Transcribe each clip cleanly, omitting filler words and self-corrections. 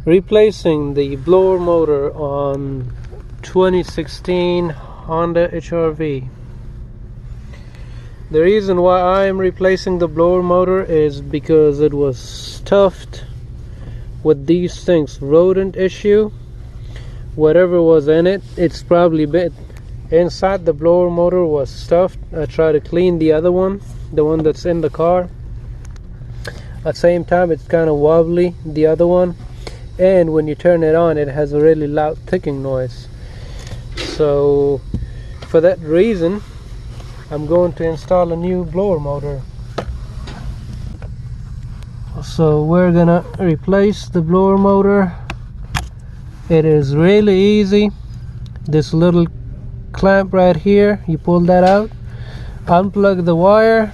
Replacing the blower motor on 2016 Honda HRV. The reason why I am replacing the blower motor is because it was stuffed with these things. Rodent issue. Whatever was in it, it's probably been inside. The blower motor was stuffed. I tried to clean the other one, the one that's in the car. At the same time, it's kind of wobbly, the other one, and when you turn it on, it has a really loud ticking noise. So for that reason, I'm going to install a new blower motor. So we're gonna replace the blower motor. It is really easy. This little clamp right here, you pull that out, unplug the wire,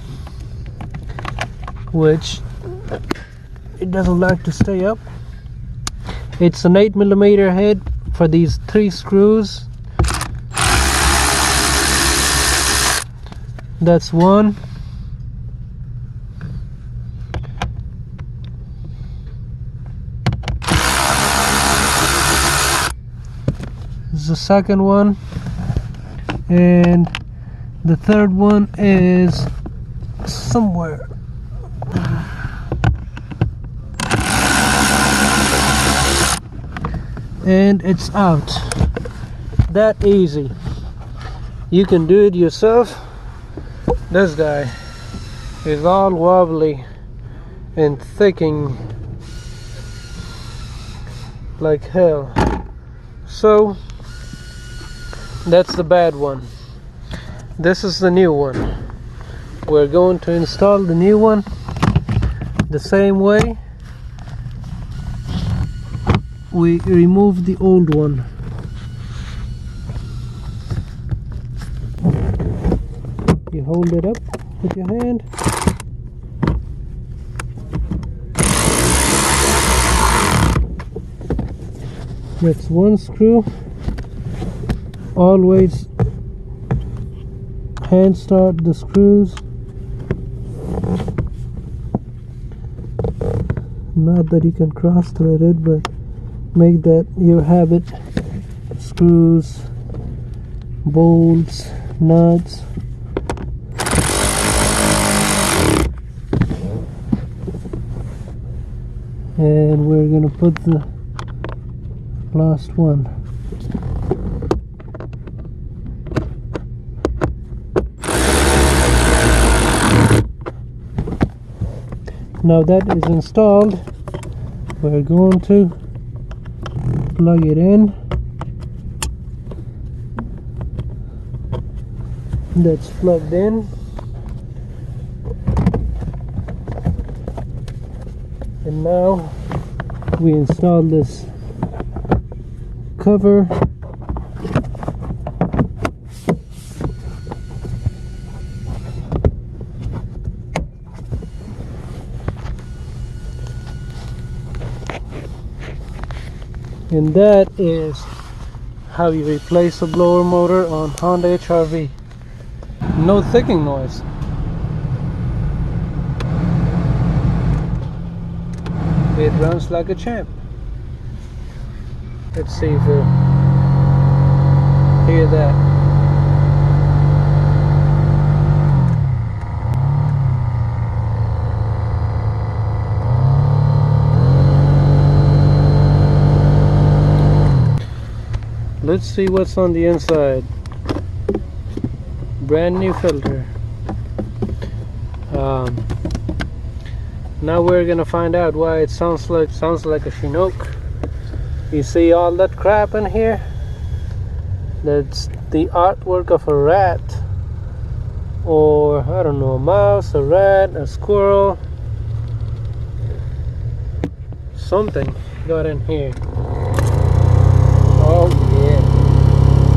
which it doesn't like to stay up. It's an 8mm head for these 3 screws. That's one. This is the second one, and the third one is somewhere. And it's out. That easy. You can do it yourself. This guy is all wobbly and thicking like hell. So that's the bad one. This is the new one. We're going to install the new one the same way we removed the old one. You hold it up with your hand. That's one screw. Always hand start the screws. Not that you can cross thread it, but make that your habit. Screws, bolts, nuts. And we're gonna put the last one. Now that is installed, we're going to plug it in. That's plugged in. And now we install this cover. And that is how you replace a blower motor on Honda HRV. No ticking noise. It runs like a champ. Let's see if you hear that. Let's see what's on the inside. Brand new filter. Now we're gonna find out why it sounds like a Chinook. You see all that crap in here? That's the artwork of a rat, or I don't know, a mouse, a rat, a squirrel. Something got in here. Oh yeah,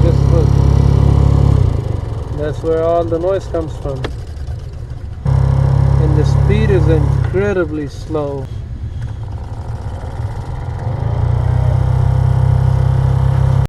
just look. That's where all the noise comes from. And the speed is incredibly slow.